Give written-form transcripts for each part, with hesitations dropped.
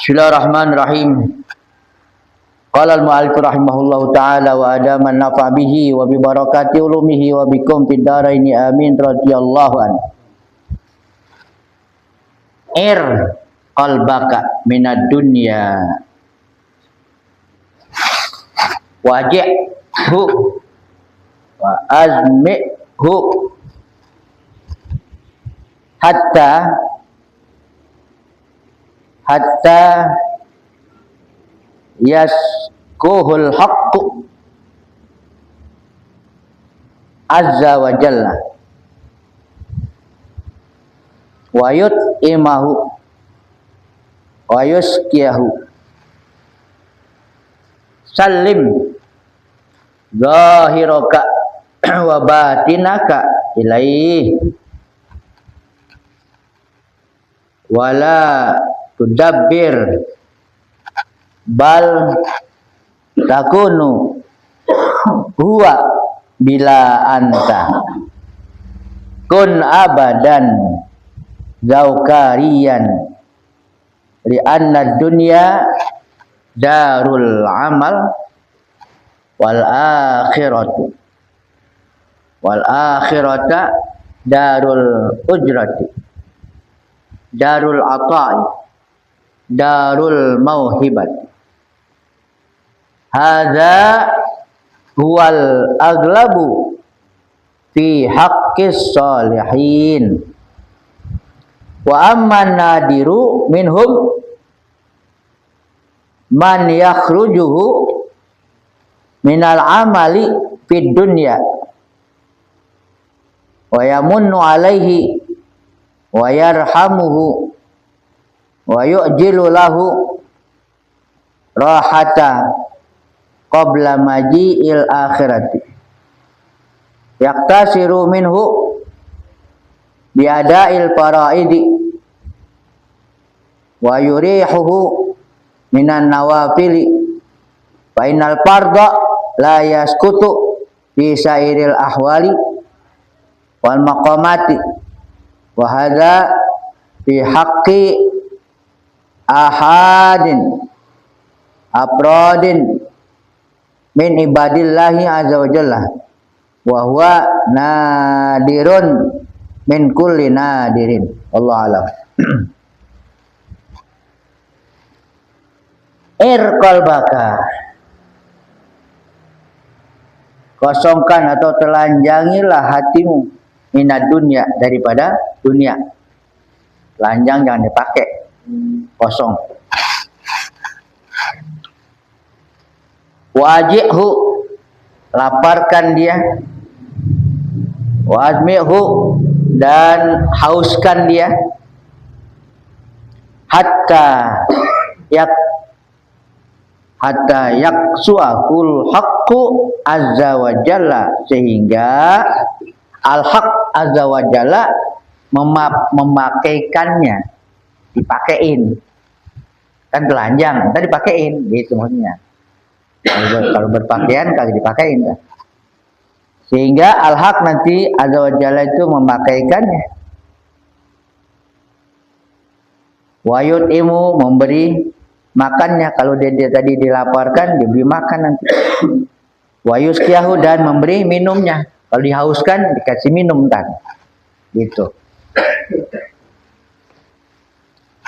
Bismillahirrahmanirrahim. Qala al-mu'allif rahimahullahu ta'ala wa adaman nafa' bihi wa bi barakati ulumihi wa bikum fid dharaini amin radhiyallahu an. Qalbaka minad dunya waj'hu wa azmi'hu hatta yaskuhul haqqu azza wa jalla wa yut'imahu wa yuskiyahu sallim zahiraka wa batinaka ilaih wala tudabbir bal takunu huwa bila anta kun abadan zaukarian li anna dunya darul amal wal akhirata darul ujrati darul ata'i darul mauhibat. Hadza huwal aglabu fi haqqis salihin wa amman nadiru minhum man yakhrujuhu minal amali fid dunya wa yamunnu alaihi wa yarhamuhu wa yu'jilu lahu rahata qabla maji'il akhirati yaktasiru minhu biada'il faraidi wa yurihuhu minan nawafili fa innal farda la yaskutu fi sairil ahwali wal maqamati wa hadza fi haqqi ahadin afrodin min ibadillahi azza wa jalla wa huwa nadirun min kulli nadirin. Wallahu a'lam. Qalbaka, kosongkan atau telanjangilah hatimu minad dunya, daripada dunia. Telanjang jangan dipakai, kosong. Waj'hu, laparkan dia. Wazmi'hu, dan hauskan dia. Hatta yaksu'akul haqqu azza wa jalla, sehingga al-haq azza wa jalla memakaikannya, dipakein. Kan telanjang, tadi dipakein, gitu maksudnya. Kalau berpakaian kagak dipakein kan? Sehingga al-haq nanti azza wa jalla itu memakaikannya. Wa yut'imu, memberi makannya. Kalau dia tadi dilaparkan, diberi makan nanti. Wa yuskiyahu, dan memberi minumnya. Kalau dihauskan, dikasih minum kan. Gitu.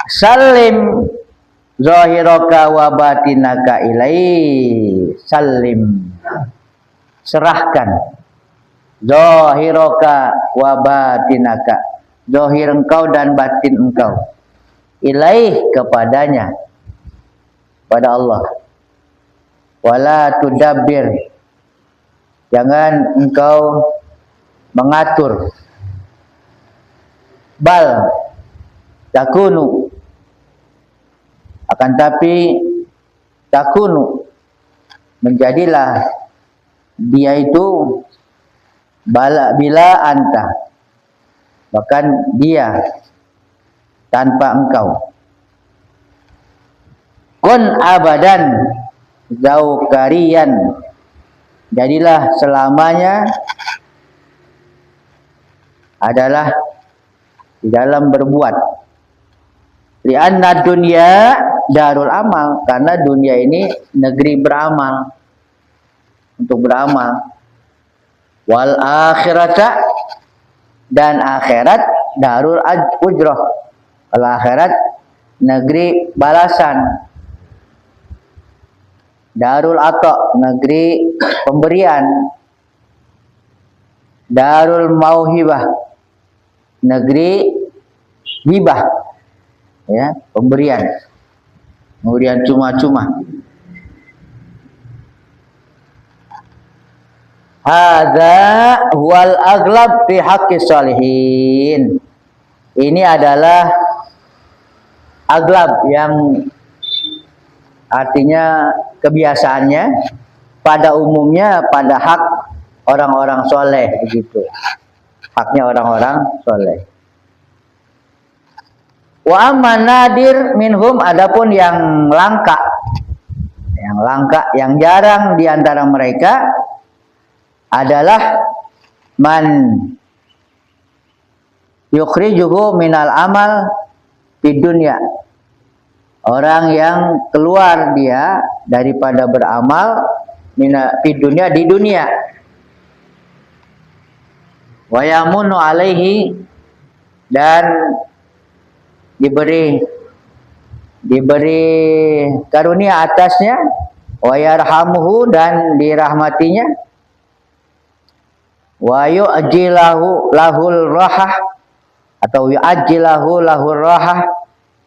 Salim zahiraka wa batinaka ilai. Salim, serahkan. Zahiraka wa batinaka, zahir engkau dan batin engkau. Ilaih, kepadanya, pada Allah. Wala tudabbir, jangan engkau mengatur. Bal takunu, akan tapi takunu, menjadilah dia itu bila anta, bahkan dia tanpa engkau. Kun abadan zaukarian, jadilah selamanya adalah di dalam berbuat. Lianna dunya, darul amal, karena dunia ini negeri beramal, untuk beramal. Wal akhirata, dan akhirat darul ujrah, al akhirat negeri balasan. Darul ato, negeri pemberian. Darul mauhibah, negeri hibah, ya, pemberian cuma-cuma. Hadza huwal aghlab fi haqqis sholihin. Ini adalah aglab, yang artinya kebiasaannya, pada umumnya pada hak orang-orang soleh, begitu. Haknya orang-orang soleh. Wa amma nadir minhum, adapun yang langka, yang jarang di antara mereka adalah man yukhrijuhu minal amal di dunia. Orang yang keluar dia daripada beramal di dunia. Wa yamunu alaihi, dan diberi karunia atasnya. Wa yarhamuhu, dan dirahmatinya. Wa yu'jilahu lahul rahah, atau yu'ajjilahu lahul rahah,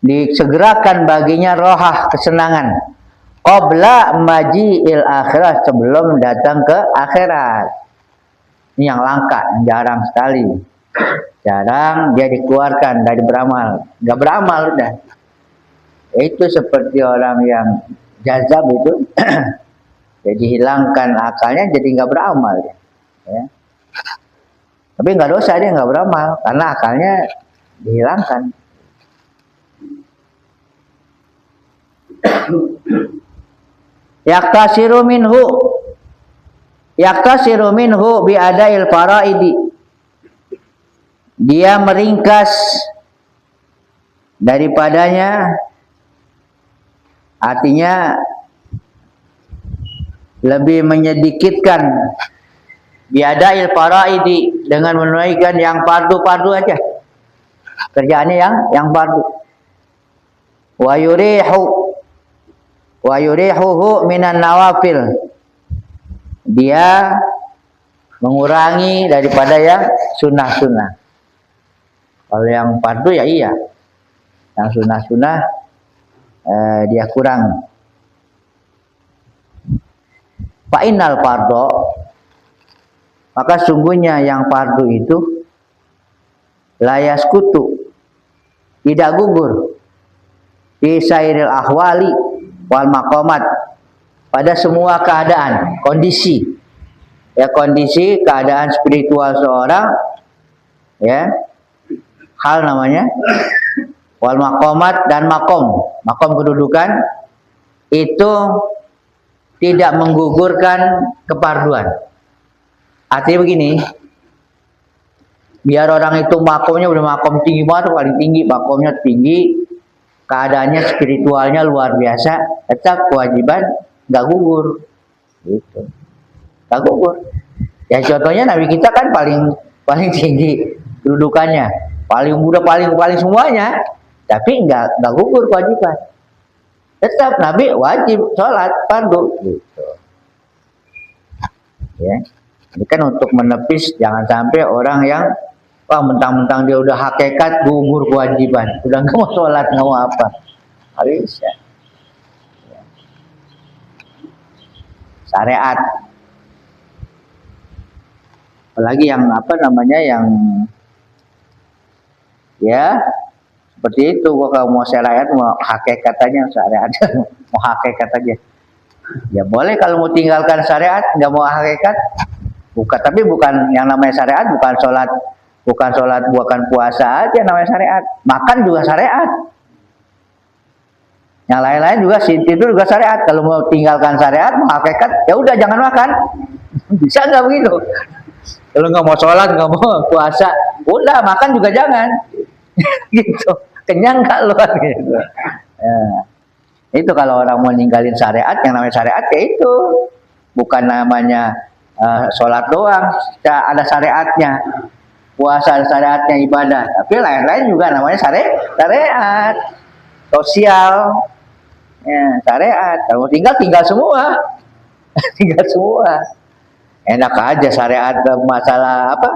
disegerakan baginya rohah, kesenangan, qabla maji'il akhirat, sebelum datang ke akhirat. Ini yang langka, yang jarang sekali. Jarang dia dikeluarkan dari beramal, nggak beramal udah. Itu seperti orang yang jazab itu jadi hilangkan akalnya, jadi nggak beramal ya. Tapi nggak dosa, dia nggak beramal karena akalnya dihilangkan. Yaktasiru minhu bi adail faraidi, dia meringkas daripadanya, artinya lebih menyedikitkan, biadail faraidi, dengan menunaikan yang fardu-fardu aja, kerjaannya yang fardu. Wa yurihuhu minan nawafil, dia mengurangi daripada yang sunnah-sunnah. Kalau yang fardu ya iya, yang sunnah-sunnah dia kurangi. Fa innal fardho, maka sungguhnya yang fardu itu la yaskutu, tidak gugur, fi sairil ahwali wal maqamat, pada semua keadaan, kondisi keadaan spiritual seorang, ya, hal namanya, wal maqamat, dan makom kedudukan, itu tidak menggugurkan keparduan. Artinya begini, biar orang itu makomnya udah makom tinggi banget, paling tinggi, makomnya tinggi, keadaannya spiritualnya luar biasa, tetap kewajiban nggak gugur, gitu, nggak gugur. Ya contohnya Nabi kita kan paling tinggi kedudukannya, paling muda, paling semuanya, tapi nggak gugur kewajiban. Tetap Nabi wajib sholat fardu, gitu. Ya, ini kan untuk menepis jangan sampai orang yang mentang-mentang dia udah hakikat gugur kewajiban, udah nggak mau sholat, nggak mau apa, harus ya. Syariat, apalagi yang yang ya seperti itu. Kalau mau syariat, mau hakikat aja, syariat mau hakikat aja ya boleh. Kalau mau tinggalkan syariat, nggak mau hakikat, tapi bukan yang namanya syariat, bukan sholat, bukan puasa aja namanya syariat, makan juga syariat, yang lain-lain juga, tidur juga syariat. Kalau mau tinggalkan syariat, mau hakikat, ya udah jangan makan. Bisa nggak begitu? Kalau nggak mau sholat, nggak mau puasa, udah makan juga jangan. Gitu, kenyang nggak lu gitu. Ya. Itu kalau orang mau ninggalin syariat, yang namanya syariat kayak itu. Bukan namanya sholat doang, ada syariatnya. Puasa ada syariatnya, ibadah. Tapi lain-lain juga namanya syariat. Sosial. Ya, syariat. Kalau tinggal semua. Tinggal semua. Enak aja syariat masalah apa?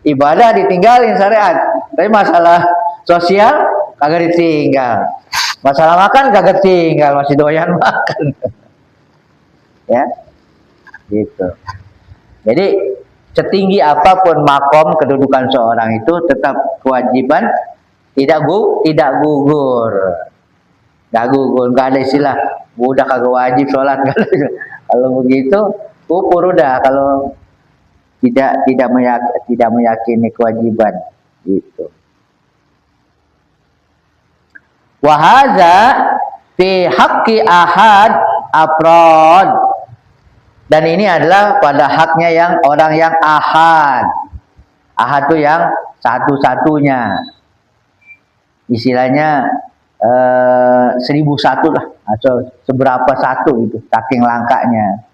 Ibadah ditinggalin syariat. Tapi masalah sosial kagak ditinggal. Masalah makan kagak tinggal, masih doyan makan. Ya. Gitu. Jadi setinggi apapun makom kedudukan seorang itu tetap kewajiban tidak gugur. Enggak gugur, enggak ada istilah udah kagak wajib sholat. Kalau begitu kufur udah, kalau tidak meyakini kewajiban gitu. Wahaza fi haqqi ahad afrod, dan ini adalah pada haknya yang orang yang ahad. Ahad itu yang satu-satunya. Istilahnya 1001 lah, atau seberapa satu itu, saking langkanya.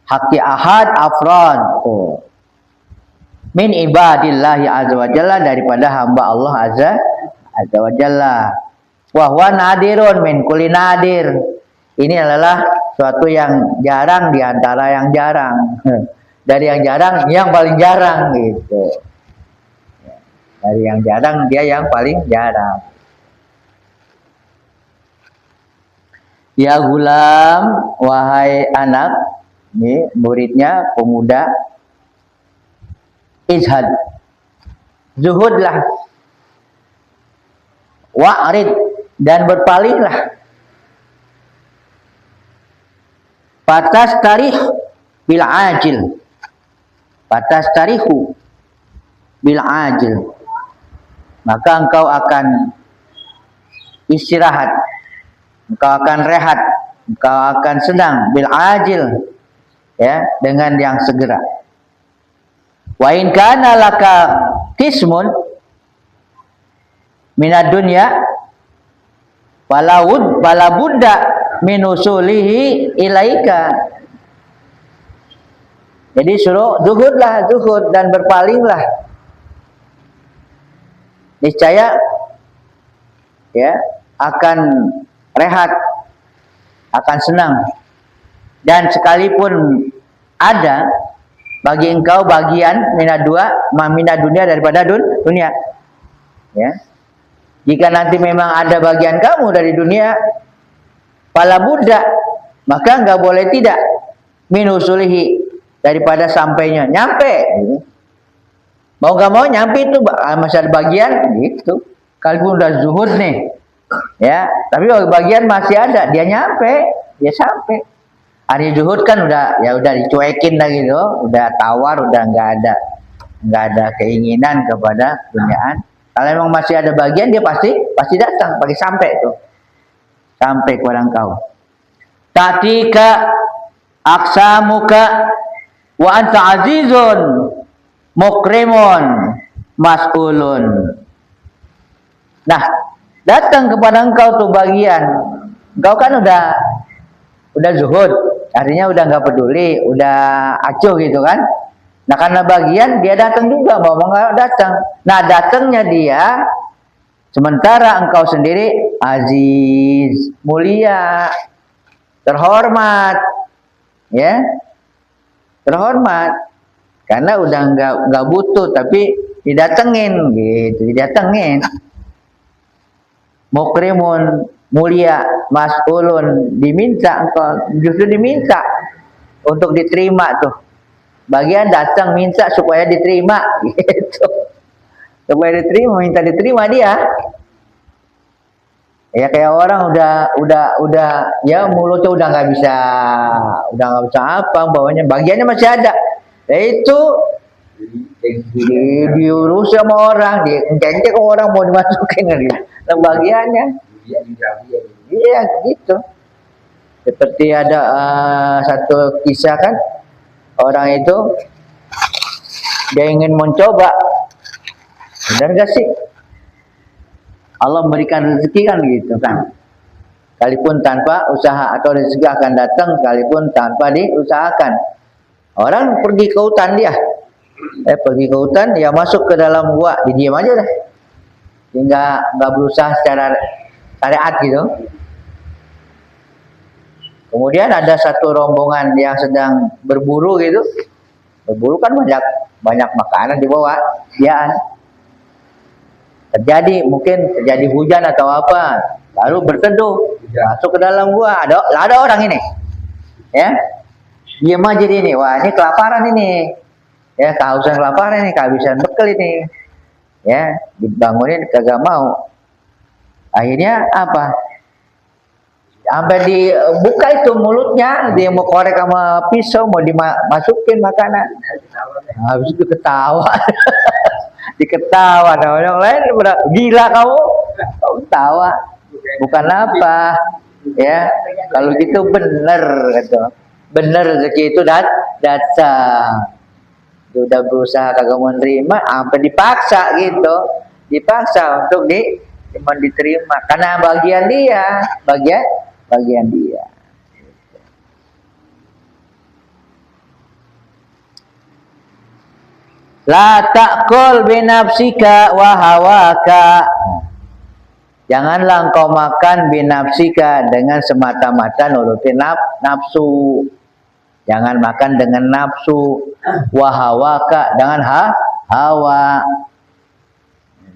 Haqqi ahad afrod. Min ibadillahi azza wa jalla, daripada hamba Allah azza wa jalla. Wa huwa nadirun min kulli nadir. Ini adalah suatu yang jarang di antara yang jarang. Dari yang jarang yang paling jarang gitu. Dari yang jarang dia yang paling jarang. Ya gulam, wahai anak, ini muridnya pemuda, izhad, zuhudlah, wa'rid, dan berpalinglah. Patas tarikh bil ajil, patas tarihu bil ajil, maka engkau akan istirahat, engkau akan rehat, engkau akan senang bil ajil, ya, dengan yang segera. Wa in kana laka qismun minad dunya wala budda min usulihi ilaika. Jadi suruh zuhudlah, zuhud dan berpalinglah. Niscaya ya akan rehat, akan senang, dan sekalipun ada bagi engkau bagian minad dunia daripada dunia, ya, jika nanti memang ada bagian kamu dari dunia, fala budda, maka enggak boleh tidak min usulihi, daripada sampainya, nyampe gitu. Mau nggak mau nyampe itu masih ada bagian gitu. Kalau udah zuhud nih, ya, tapi bagian masih ada, dia nyampe, dia sampai. Hari zuhud kan udah dicuekin lah gitu, udah tawar, udah nggak ada keinginan kepada duniaan. Kalau memang masih ada bagian, dia pasti datang, pasti sampai tuh, sampai kepada engkau. Tatika aksamuka wa anta azizun mukrimun mas'ulun. Nah, datang kepada engkau tuh bagian. Engkau kan udah zuhud, artinya udah nggak peduli, udah acuh gitu kan. Nah, karena bagian dia datang juga, mau nggak datang. Nah, datangnya dia sementara engkau sendiri aziz, mulia, terhormat, ya, terhormat, karena udah nggak butuh, tapi didatengin gitu, didatengin. Mukrimun, mulia, mas'ulun, diminta, engkau justru diminta untuk diterima tuh. Bagian datang minta supaya diterima gitu, supaya diterima, minta diterima dia. Ya kayak orang udah ya mulutnya udah nggak bisa apa, bawahnya bagiannya masih ada. Ya itu diurus sama orang, dikenceng sama orang, mau dimasukin lagi bagiannya. Iya gitu. Seperti ada satu kisah kan, orang itu dia ingin mencoba, benar gak sih? Allah memberikan rezeki kan gitu kan. sekalipun tanpa usaha, atau rezeki akan datang sekalipun tanpa diusahakan. Orang pergi ke hutan dia, pergi ke hutan, ya masuk ke dalam gua, diam aja dah, nggak berusaha secara syariat gitu. Kemudian ada satu rombongan yang sedang berburu gitu, berburu kan banyak makanan dibawa, dia mungkin terjadi hujan atau apa, lalu berteduh masuk ke dalam gua, ada orang ini, ya diam aja ini, wah ini kelaparan ini, ya kehausan kelaparan ini, kehabisan bekal ini, ya dibangunin kagak mau. Akhirnya apa? Sampai dibuka itu mulutnya, dia mau korek sama pisau, mau dimasukin makanan. Habis itu ketawa. Diketawa sama orang lain, gila kamu ketawa. Bukan apa, ya. Kalau gitu bener gitu. Bener rezeki itu datang. Udah berusaha kagak mau nerima, sampai dipaksa gitu. Dipaksa untuk diterima karena bagian dia. La ta'kul binafsika wa hawaka. Janganlah engkau makan binafsika dengan semata-mata nurutin nafsu. Jangan makan dengan nafsu. Wa hawaka, dengan hawa.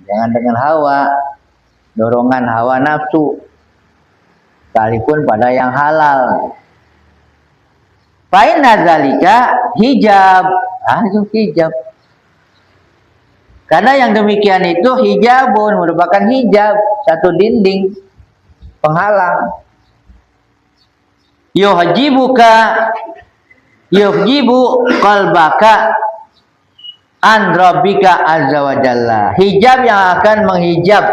Jangan dengan hawa, dorongan hawa nafsu, sekalipun pada yang halal. Fa'inna zalika hijab. Itu hijab. Karena yang demikian itu hijabun, merupakan hijab, satu dinding penghalang. Yuhjibu qalbaka an rabbika azza wa jalla. Hijab yang akan menghijab,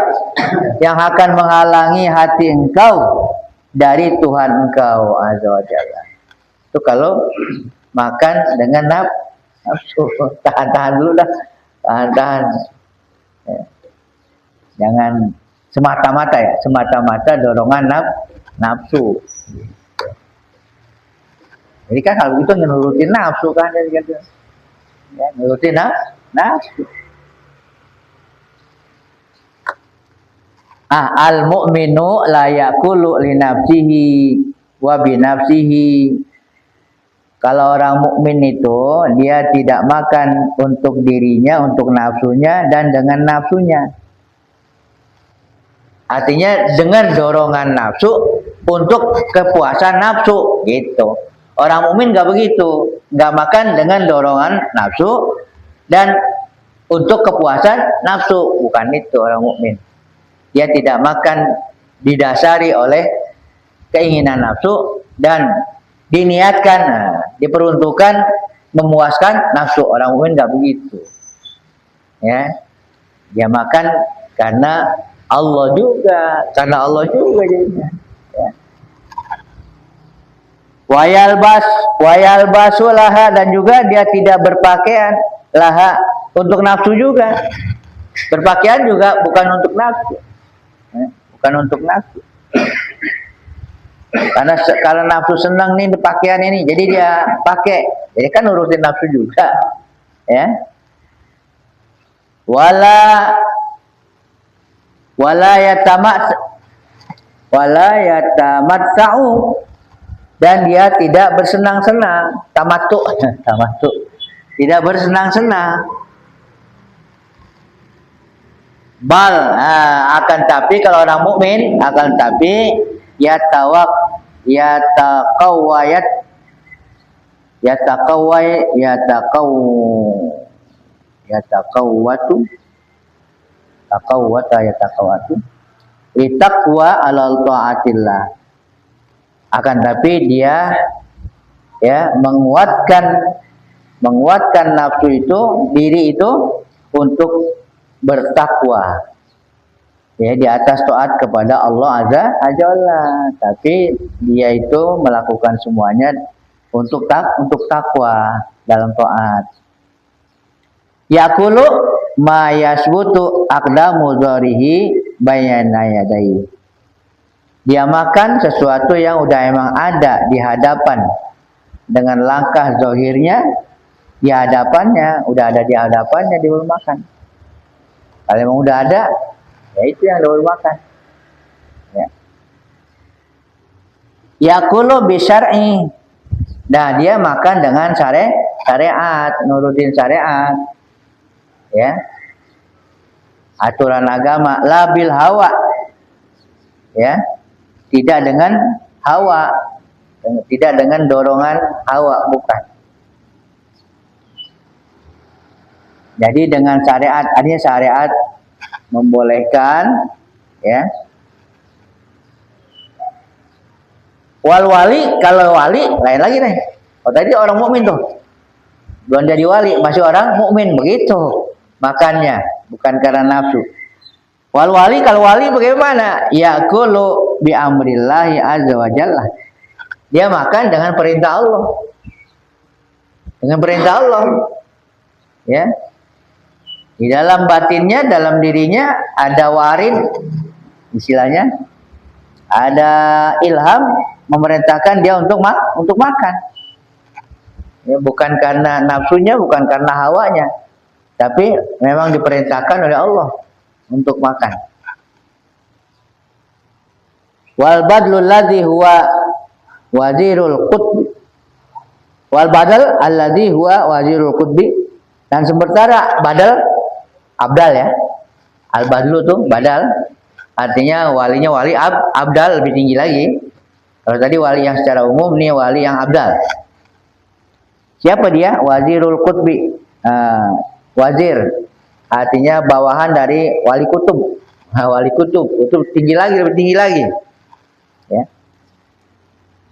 yang akan menghalangi hati engkau dari Tuhan engkau azza wa jalla. Itu kalau makan dengan nafsu. Tahan dulu dah. Tahan. Ya. Jangan semata-mata dorongan nafsu. Jadi kan kalau itu nurutin nafsu kan, ya, nurutin nafsu. Al mu'minu la yakulu li nafsihi wa bi nafsihi. Kalau orang mukmin itu dia tidak makan untuk dirinya, untuk nafsunya, dan dengan nafsunya. Artinya dengan dorongan nafsu untuk kepuasan nafsu gitu. Orang mukmin nggak begitu, nggak makan dengan dorongan nafsu dan untuk kepuasan nafsu, bukan itu orang mukmin. Dia tidak makan didasari oleh keinginan nafsu dan diniatkan, diperuntukkan memuaskan nafsu. Orang mukmin nggak begitu, ya. Dia makan karena Allah juga jadinya. Ya. Wayal basulaha, dan juga dia tidak berpakaian laha untuk nafsu juga. Berpakaian juga bukan untuk nafsu, bukan untuk nafsu. Karena kalau nafsu senang nih pakaian ini, jadi dia pakai, jadi kan nurutin nafsu juga, ya. Wala yatamatta'u, dan dia tidak bersenang-senang. Tamattu, tidak bersenang-senang. Akan tapi kalau orang mukmin, yatakawwatu litaqwa alal taatillah. Akan tapi dia menguatkan nafsu itu, diri itu untuk bertakwa, ya, di atas taat kepada Allah azza wajalla. Tapi dia itu melakukan semuanya untuk takwa dalam taat. Yaqulu ma yasbutu aqdamu dzarihi bayana yadayhi. Dia makan sesuatu yang udah emang ada di hadapan dengan langkah zahirnya di hadapannya, udah ada di hadapannya dia baru makan. Kalau emang udah ada, ya itu yang dia baru makan. Ya. Yakulu bisyar'i. Nah, dia makan dengan syariat, nurutin syariat. Ya. Aturan agama, labil hawa. Ya. Tidak dengan hawa, tidak dengan dorongan hawa, bukan. Jadi dengan syariat, artinya syariat membolehkan, ya. Wal wali, kalau wali lain lagi nih. Oh tadi orang mukmin tuh, belum jadi wali, masih orang mukmin, begitu makannya, bukan karena nafsu. Wal wali, kalau wali bagaimana? Yakulu bi amrillahi azza wa jalla. Dia makan dengan perintah Allah. Dengan perintah Allah. Ya. Di dalam batinnya, dalam dirinya ada warid, istilahnya ada ilham memerintahkan dia untuk makan. Ya, bukan karena nafsunya, bukan karena hawanya, tapi memang diperintahkan oleh Allah untuk makan. Wal badlul ladzi huwa wazirul qutbi. Wal badal alladzi huwa wazirul qutbi. Dan sementara badal abdal, ya. Al badlu tuh badal, artinya walinya wali abdal, lebih tinggi lagi. Kalau tadi wali yang secara umum, nih wali yang abdal. Siapa dia? Wazirul qutbi. Wazir artinya bawahan dari wali kutub. Wali kutub, kutub tinggi lagi, lebih tinggi lagi. Ya.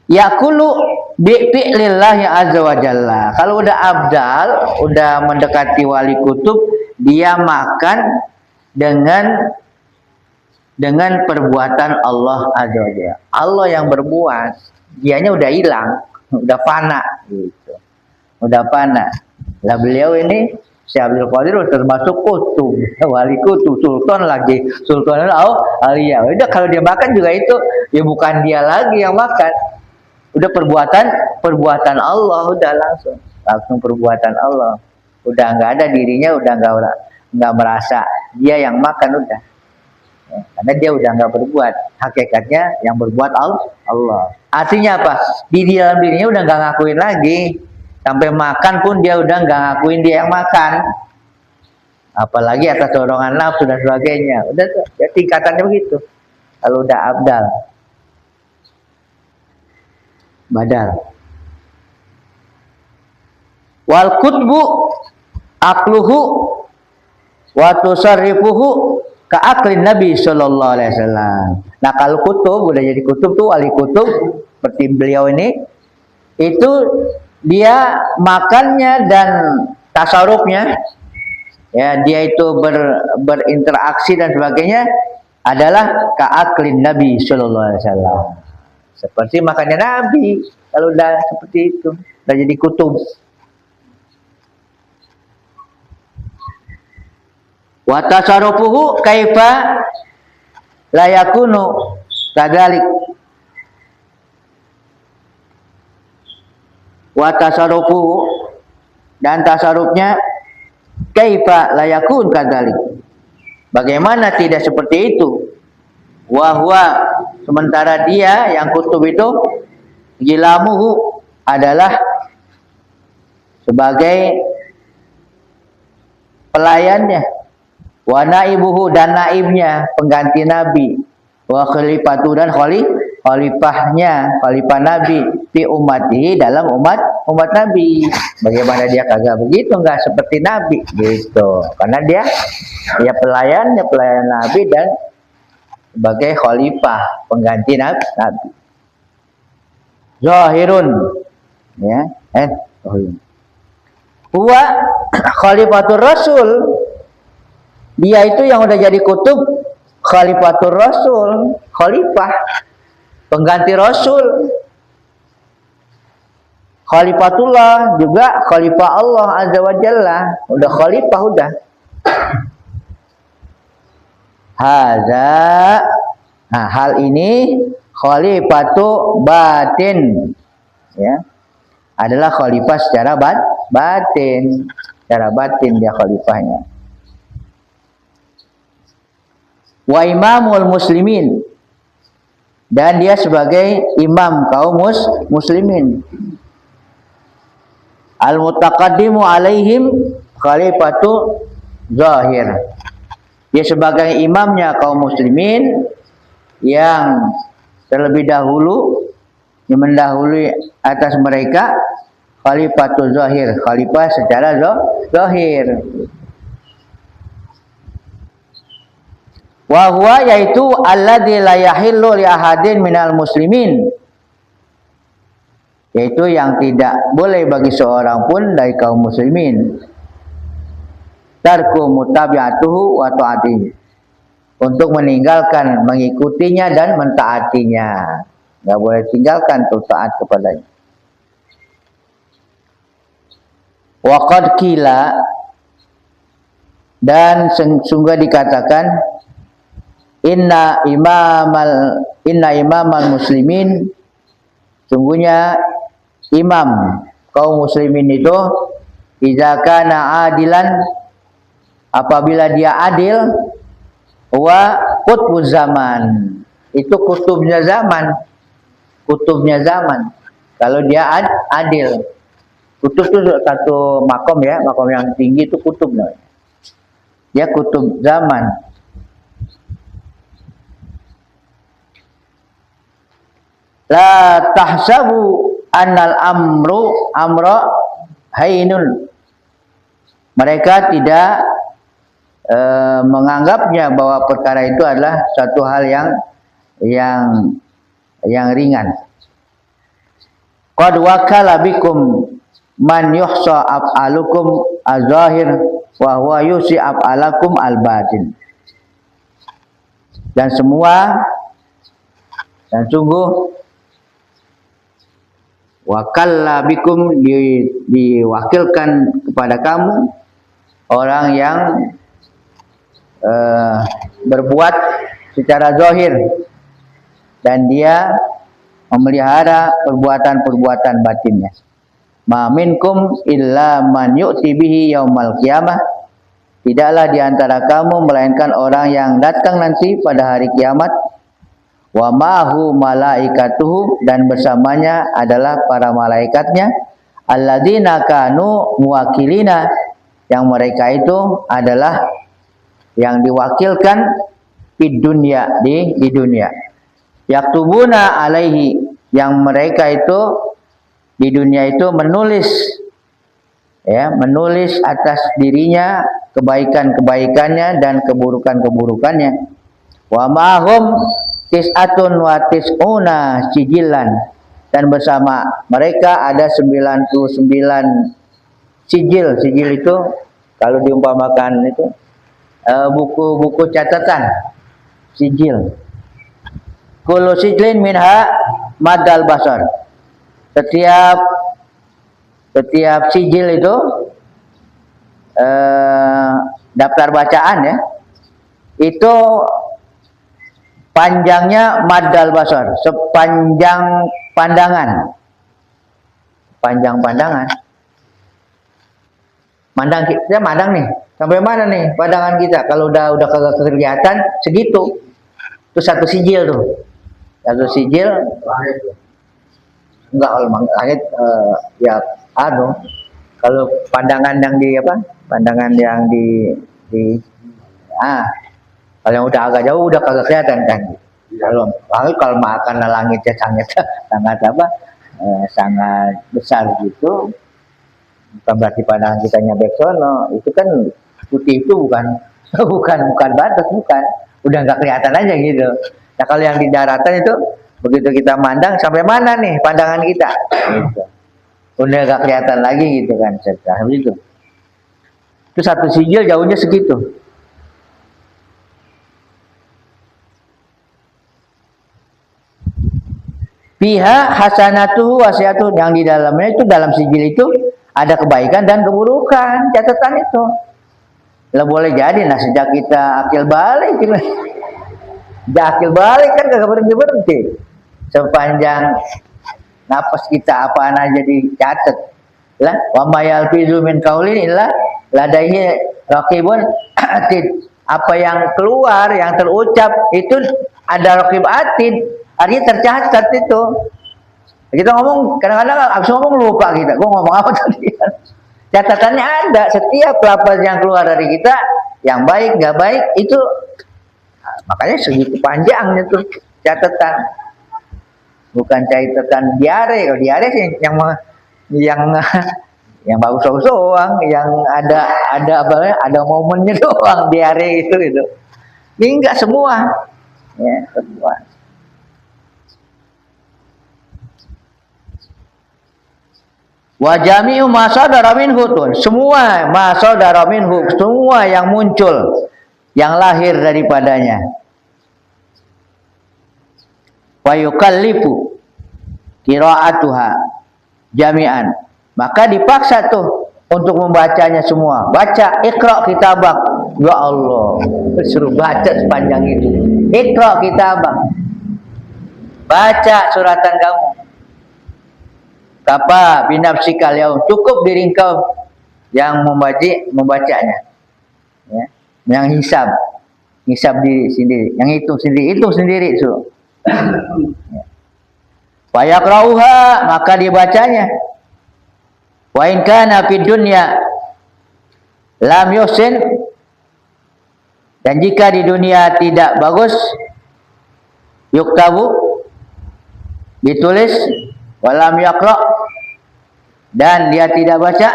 Yakulu bi'lillahi azza wa jalla. Kalau udah abdal, udah mendekati wali kutub, dia makan dengan perbuatan Allah azza wa jalla. Allah yang berbuat, dianya udah hilang, udah fana gitu. Udah fana. Lah beliau ini Syekh Abdul Qadir termasuk kutub, wali kutub, sultan lagi, sultan aulia. Udah kalau dia makan juga itu, ya bukan dia lagi yang makan. Udah perbuatan Allah, udah langsung perbuatan Allah. Udah nggak ada dirinya, udah nggak merasa dia yang makan, udah. Ya, karena dia udah nggak berbuat, hakikatnya yang berbuat Allah. Artinya apa? Di dalam dirinya udah nggak ngakuin lagi. Sampai makan pun dia udah nggak ngakuin dia yang makan, apalagi atas dorongan nafsu dan sebagainya. Udah tuh, ya tingkatannya begitu. Kalau udah abdal, badal. Wal kutbu akluhu wa tusarrifuhu ka aklin Nabi sallallahu alaihi wasallam. Nah, kalau kutub udah jadi kutub tuh, wali kutub seperti beliau ini, itu dia makannya dan tasarufnya, ya, dia itu berinteraksi dan sebagainya adalah ka'aklin Nabi sallallahu alaihi wasallam. Seperti makannya Nabi. Kalau udah seperti itu, udah jadi kutub. Wa tasarufuhu kaifa la yakunu kadzalik. Wa tasarufu, dan tasarufnya kaifa la yakun kadzalik. Bagaimana tidak seperti itu? Wa huwa, sementara dia yang kutub itu gilamuhu adalah sebagai pelayannya, wa naibuhu, dan naibnya, pengganti Nabi, wa khalifatu, dan khalifahnya, khalifah Nabi, fi ummatihi, dalam umat Nabi. Bagaimana dia kagak begitu, enggak seperti Nabi gitu. Karena dia pelayan Nabi dan sebagai khalifah, pengganti Nabi. Zahirun, ya, huwa khalifatur rasul. Dia itu yang udah jadi kutub, khalifatur rasul, khalifah, pengganti rasul. Khalifatullah juga khalifah Allah azza wa jalla, udah khalifah udah. Hadza, nah hal ini khalifatu batin, ya, adalah khalifah secara batin, secara batin dia khalifahnya. Wa imamul muslimin, dan dia sebagai imam kaum muslimin. Al mutaqaddimu alaihim khalifatu zahir, dia sebagai imamnya kaum muslimin yang terlebih dahulu, yang mendahului atas mereka, khalifatul zahir, khalifah secara zahir. Wa huwa, yaitu alladzi la yahillu li ahadin minal muslimin, yaitu yang tidak boleh bagi seorang pun dari kaum muslimin, tarku mutabi'atuhu wa ta'atihi, untuk meninggalkan mengikutinya dan mentaatinya. Nggak boleh tinggalkan untuk taat kepadanya. Wa qad qila, dan sungguh dikatakan, inna imamal muslimin, sungguhnya imam kaum muslimin itu, idza kana adilan, apabila dia adil, wa qutbuz zaman, itu kutubnya zaman, kutubnya zaman. Kalau dia adil, kutub itu satu makom, ya, makom yang tinggi itu kutub namanya. Dia kutub zaman. La tahsabu annal amra hainun, mereka tidak menganggapnya bahwa perkara itu adalah satu hal yang ringan. Qad wakala bikum man yuhsa af'alukum az-zahir wa huwa yusi af'alakum al-batin. Dan sungguh wakalla bikum, diwakilkan kepada kamu orang yang berbuat secara zahir, dan dia memelihara perbuatan-perbuatan batinnya. Ma minkum illa man yu'ti bihi yaumal qiyamah, tidaklah di antara kamu melainkan orang yang datang nanti pada hari kiamat. Wa ma'hu malaikatuhu, dan bersamanya adalah para malaikatnya, alladzina kanu muwakilina, yang mereka itu adalah yang diwakilkan di dunia, di dunia. Yaktubuna alaihi, yang mereka itu di dunia itu menulis, ya, menulis atas dirinya kebaikan-kebaikannya dan keburukan-keburukannya. Wa ma'hum tis'atun wa tis'una sijilan, dan bersama mereka ada 99 sijil. Sijil itu kalau diumpamakan itu buku-buku catatan, sijil. Kullu sijlin minha madal basar, setiap sijil itu daftar bacaan, ya, itu panjangnya madal basar, sepanjang pandangan. Panjang pandangan. Mandang nih, sampai mana nih pandangan kita? Kalau udah kagak kelihatan segitu, itu satu sijil tuh. Satu sijil, enggak, kalau langit ya kalau pandangan yang di pandangan yang di kalau yang udah agak jauh udah kagak kelihatan kan. Kalau makan langitnya sangat besar gitu, bukan berarti pandangan kita nyampe sono. Itu kan putih itu bukan batas, bukan. Udah nggak kelihatan aja gitu. Nah, kalau yang di daratan itu begitu kita mandang sampai mana nih pandangan kita, gitu. Udah nggak kelihatan lagi gitu kan, begitu. Itu satu sijil jauhnya segitu. Fiha hasanatuhu wasiatuhu, yang di dalamnya itu, dalam sijil itu ada kebaikan dan keburukan, catatan itu. Lah boleh jadi, nah sejak kita akil balik kan kagak berhenti. sepanjang napas kita apaan aja dicatat. Lah, wa may yalfizu min qaulin illa ladaihi raqibun atid. Apa yang keluar, yang terucap itu ada raqib atid, artinya tercatat itu. Kita ngomong kadang-kadang habis ngomong lupa kita. Gua ngomong apa tadi? Catatannya ada, setiap lafaz yang keluar dari kita, yang baik nggak baik itu, makanya segitu panjangnya tuh catatan. Bukan catatan diare. Kalau diare sih yang bagus-bagus doang, yang ada momennya doang diare itu gitu. Ini enggak semua, ya semua. Wa jami'u ma sadara minhu, semua ma sadara minhu, semua yang muncul, yang lahir daripadanya. Wa yukallifu qira'atuha jami'an, maka dipaksa tuh untuk membacanya semua. Baca iqra kitabak, ya Allah, suruh baca sepanjang itu. Iqra kitabak, baca suratan kamu. Kapa binafsikal yaum, cukup diri engkau yang membacanya, ya. Yang hisab diri sendiri, yang hitung sendiri so. Ya. Fayaqra'uha, maka dibacanya. Wa in kana fid dunya lam yusin, dan jika di dunia tidak bagus, yuktabu, ditulis, walam yaqra, dan dia tidak baca,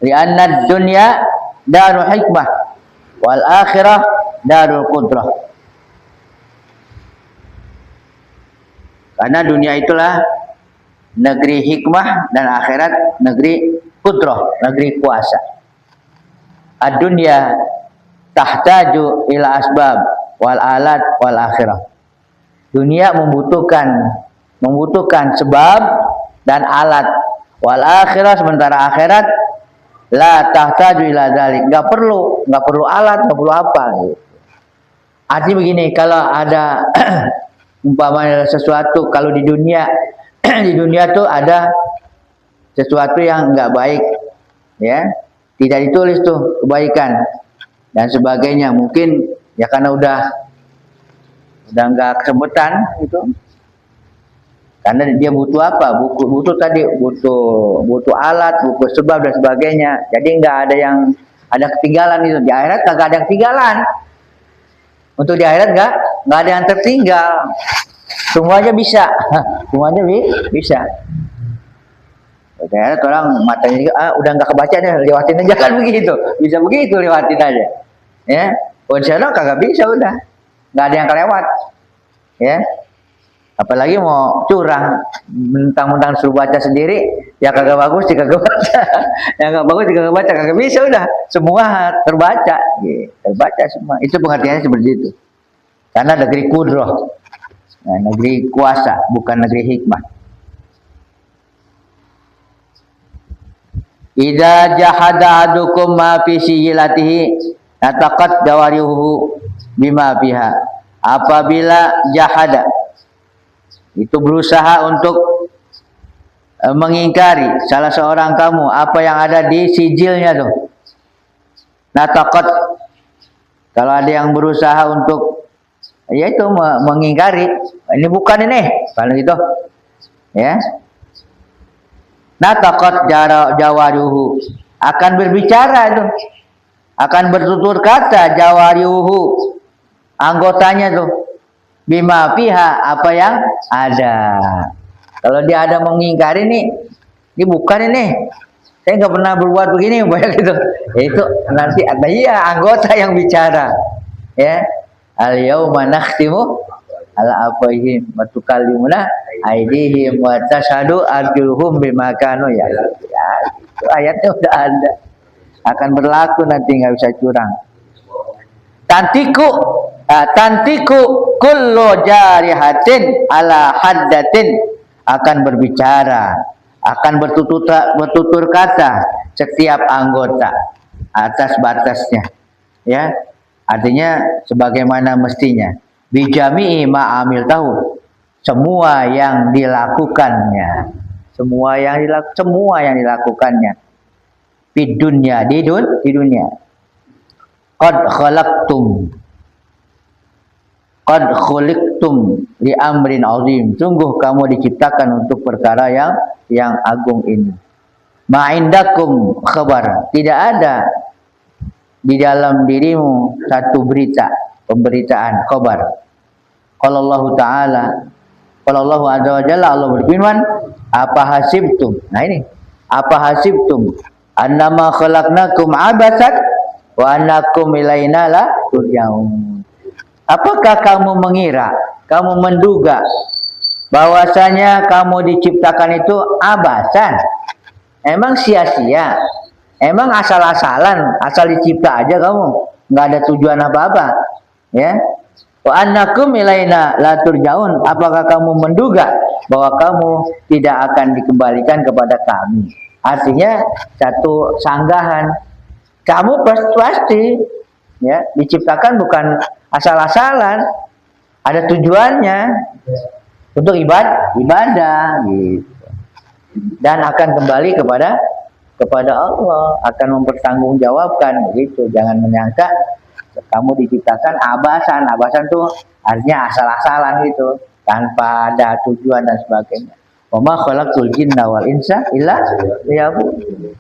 li'anna dunya darul hikmah wal akhirah darul qudrah, karena dunia itulah negeri hikmah dan akhirat negeri qudrah, negeri kuasa. Ad-dunya tahtaju ila asbab wal alat wal akhirah, dunia membutuhkan sebab dan alat, wal akhirah, sementara akhirat la tahtaju ila dzalik, enggak perlu alat, enggak perlu apa gitu. Artinya begini, kalau ada umpamanya sesuatu, kalau di dunia tuh ada sesuatu yang enggak baik, ya, tidak ditulis tuh kebaikan dan sebagainya, mungkin ya karena udah enggak kesempatan gitu. Karena dia butuh apa? Butuh alat, butuh sebab dan sebagainya. Jadi enggak ada ketinggalan itu. Di akhirat enggak ada ketinggalan. Untuk di akhirat enggak ada yang tertinggal. Semuanya bisa. Semuanya bisa. Di akhirat orang matanya udah enggak kebaca deh, lewatin aja, kan begitu. Bisa begitu, lewatin aja. Ya. Kalau di sana kagak bisa, udah. Enggak ada yang kelewat. Ya. Apalagi mau curang, mentang-mentang suruh baca sendiri, ya kagak bagus, kagak baca, yang kagak bagus, kagak baca, kagak bisa, udah semua terbaca, terbaca semua. Itu pengertiannya seperti itu. Karena negeri kudroh, nah, negeri kuasa, bukan negeri hikmah. Idza jahada adukum ma fi sijilatihi nataqat jawarihu bima biha. Apabila jahada, itu berusaha untuk mengingkari salah seorang kamu apa yang ada di sijilnya tuh. Nataqat, kalau ada yang berusaha untuk yaitu mengingkari, ini bukan ini, kalau gitu, ya. Nataqat jawaruhu, akan berbicara itu, akan bertutur kata jawaruhu, anggotanya tuh. Bima fiha, apa yang ada. Kalau dia ada mengingkari nih, ini bukan ini, saya nggak pernah berbuat begini, banyak gitu. Itu nanti ada anggota yang bicara, ya. Al yauma nakhtimu ala afwahihim wa tukallimuna aydihim wa tashhadu arjuluhum bima kanu ya. Itu ayatnya udah ada, akan berlaku nanti, nggak bisa curang. Tantiku kullu jarihatin ala haddatin, akan berbicara, akan bertutur kata setiap anggota atas batasnya, ya, artinya sebagaimana mestinya. Bijami'i ma'amil tahu, semua yang dilakukannya, semua yang dilakukannya di dunia, di dunia. Qad khuliqtum li amrin azim. Sungguh kamu diciptakan untuk perkara yang agung ini. Ma'indakum khabar. Tidak ada di dalam dirimu satu berita, pemberitaan, khabar. Qala Allah Ta'ala, qala Allah Azza wa Jalla, Allah berfirman, apa hasibtum? Nah ini, apa hasibtum annama khalaqnakum abasan wa annakum ilaina la turja'un. Apakah kamu mengira, kamu menduga bahwasanya kamu diciptakan itu abasan? Emang sia-sia? Emang asal-asalan, asal dicipta aja kamu? Nggak ada tujuan apa-apa, ya? Wa annakum ilaina la turja'un. Apakah kamu menduga bahwa kamu tidak akan dikembalikan kepada kami? Artinya satu sanggahan. Kamu pasti ya diciptakan bukan asal-asalan, ada tujuannya untuk ibadah gitu. Dan akan kembali kepada Allah, akan mempertanggungjawabkan gitu. Jangan menyangka kamu diciptakan abasan. Abasan tuh artinya asal-asalan gitu, tanpa ada tujuan dan sebagainya. Wa ma khalaqtul jinna wal insa illa liya'budun.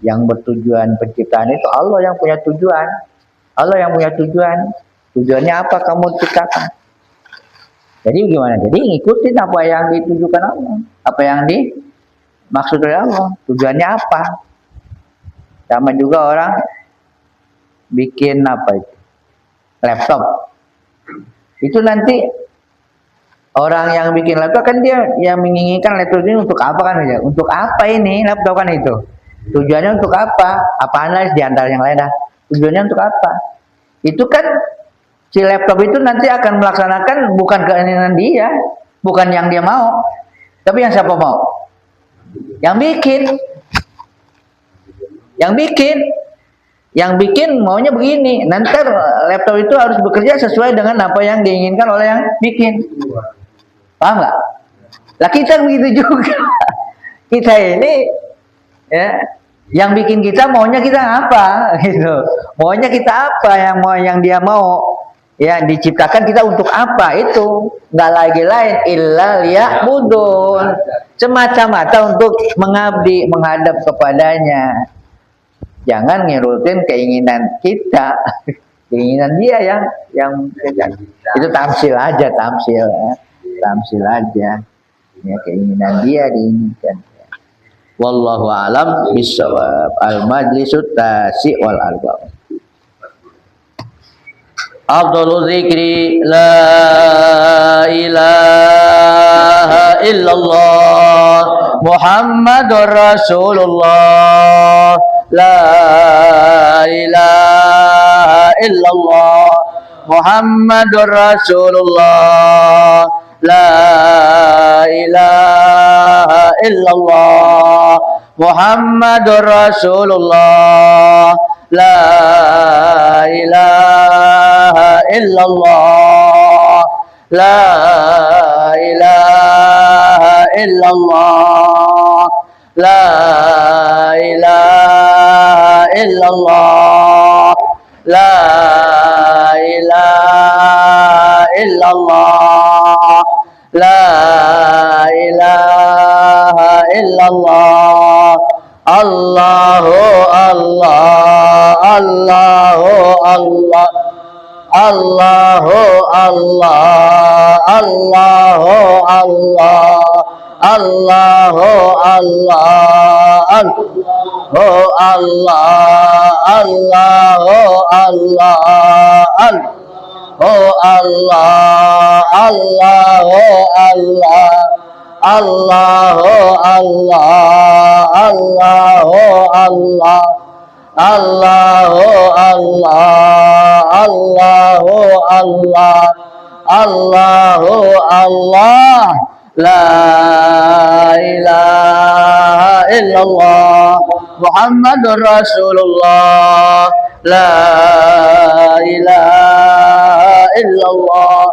Yang bertujuan penciptaan itu Allah yang punya tujuan. Allah yang punya tujuan. Tujuannya apa kamu ciptakan? Jadi gimana? Jadi ngikutin apa yang ditujukan Allah, apa yang dimaksud oleh Allah. Tujuannya apa? Sama juga orang bikin apa itu? Laptop. Itu nanti orang yang bikin laptop kan dia yang menginginkan laptop ini untuk apa kan? Untuk apa ini laptop kan itu? Tujuannya untuk apa? Apa analis di antara yang lain dah. Tujuannya untuk apa? Itu kan si laptop itu nanti akan melaksanakan bukan keinginan dia, bukan yang dia mau, tapi yang siapa mau? Yang bikin. Yang bikin maunya begini. Nanti laptop itu harus bekerja sesuai dengan apa yang diinginkan oleh yang bikin. Paham nggak? Lah kita begitu juga. Kita ini ya, yang bikin kita maunya kita apa gitu. Maunya kita apa yang dia mau. Ya, diciptakan kita untuk apa itu? Nggak lagi lain illa liya'budun. Semata-mata untuk mengabdi, menghadap kepadanya. Jangan ngirutin keinginan kita. Keinginan dia yang itu tamsil aja, tamsil aja. Ya, keinginan dia diinginkan. Wallahu a'lam bishawab. Al-majlisut tasi wal arba'un. Afdalu dzikri la ilaha illallah Muhammadur Rasulullah. La ilaha illallah Muhammadur Rasulullah. La ilaha illallah Muhammadur Rasulullah. La ilaha illallah. La ilaha illallah. La ilaha illallah. La ilaha illallah. La ilaha illallah. Allahu Allah, Allahu Allah, Allahu Allah, Allahu Allah, Allahu Allah, Allahu Allah, Allahu Allah, Allahu Allah, Allahu Allah. Allahu Allah, Allahu Allah, Allahu Allah, Allahu Allah, Allahu Allah. La ilaha illallah illallah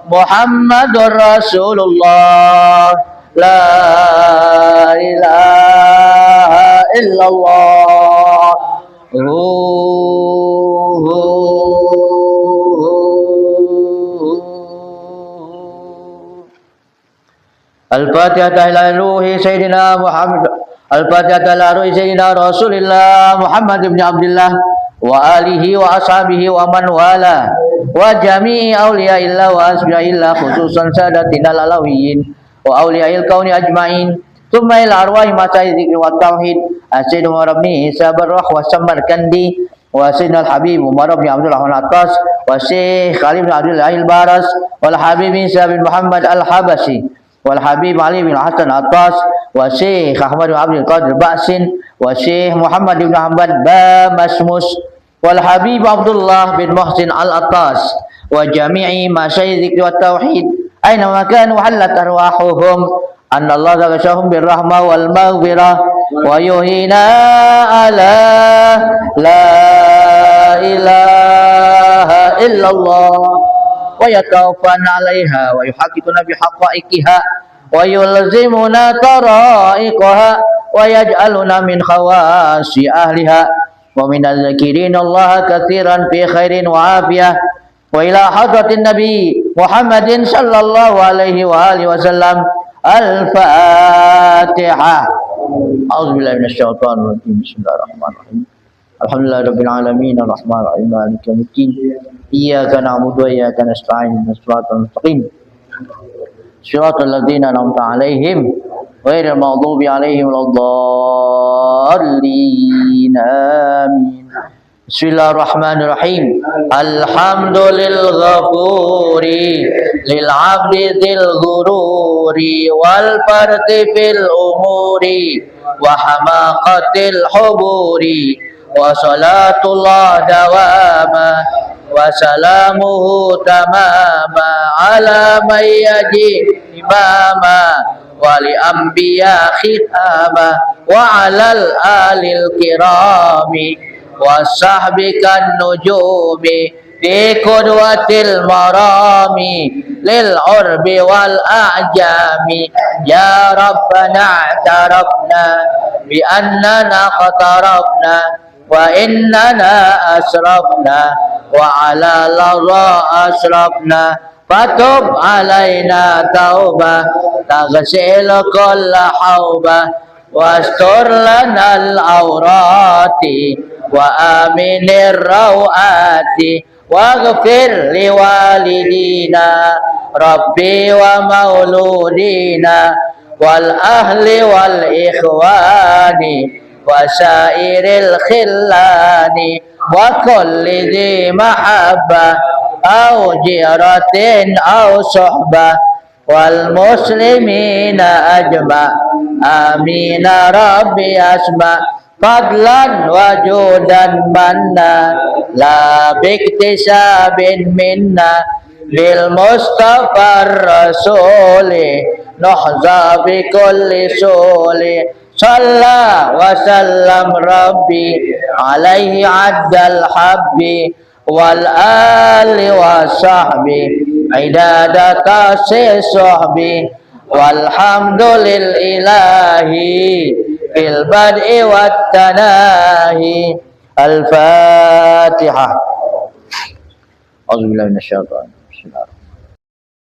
Muhammadur Rasulullah la ilaha illallah Al-Fatihah ila ruhi Sayyidina Muhammad Al-Fatihah ila ruhi Sayyidina Rasulillah Muhammad ibn Abdullah wa alihi wa ashabihi wa man wala wa jami'i awliyaillah wa asbi'illah khususan sadatina alawiyyin wa awliya'il kauni ajma'in thumma ila arwahi masyayikh dzikri wa tauhid asyid Umar ibn Isa Barrah wa Samarkandi wa Sayyidina al-Habib Umar ibn Abdul Rahman Attas wa Syekh Khalid bin Abdul Baras wal Habib Isa bin Muhammad al-Habashi wal Habib Ali bin Hasan Attas wa Syekh Ahmad bin Abdul Qadir Ba'sin wa Syekh Muhammad bin Hamad Masmus wal Habib Abdullah bin Muhsin Al-Attas wa jami'i masyayikh dzikri wa tauhid aina ma kanu halat arwahuhum anna Allah ghashahum bir rahmah wal maghfirah wa yuhina ala la ilaha illallah wa yatawafana 'alaiha wa yuhaqqituna bi haqa'iqiha wa yulzimuna tara'iqaha wa yaj'aluna min khawasi ahliha wa min adh-dhakirin Allah katsiran fi khairin wa afiyah wa ila hadratin nabi Muhammadin sallallahu alaihi wa alihi wasallam al-Fatihah. A'udzubillahi minasyaitonir rajim. Bismillahirrahmanirrahim. Alhamdulillahirabbil alamin arrahmanir rahim maliki yaumiddin. Iyyaka na'budu wa iyyaka nasta'in ihdinas siratal mustaqim. Shiratal ladzina an'amta 'alaihim ghairil maghdubi 'alaihim waladdallin. Amin. Bismillahirrahmanirrahim. Alhamdulil ghafuri lil 'abdi dzil ghururi wal fardi fil umuri wa hamaqatil huburi wa salatullah dawama wa salamuhu tamama ala may yaji imama wali anbiya khitama wa alal alil kirami wa sahbikan nujumi fi qudwatil marami lil urbi wal a'jami ya rabbana tarabna bi annana qatarabna wa innana asrafna wa ala ladha asrafna fatub alaina taubah taghsil kulla haubah wastur lana al-awrati wa aminir rawati waghfir liwalidina rabbi wa mauludina wal ahli wal ikhwani wa sairil khillani wa kulli dhi mahabbah au jiratin au suhbah wal muslimina ajma amin rabbi asma fadlan wajudan manna la biktisabin minna bil mustafa rasuli nuhza bi kulli suli salla wa sallam rabbi alaihi addal habbi wal ali wa sahbi idadata sahbi walhamdulil ilahi fil bad'i wat tanahi. Al-Fatihah. A'udzubillahi minasyaitonir rajim.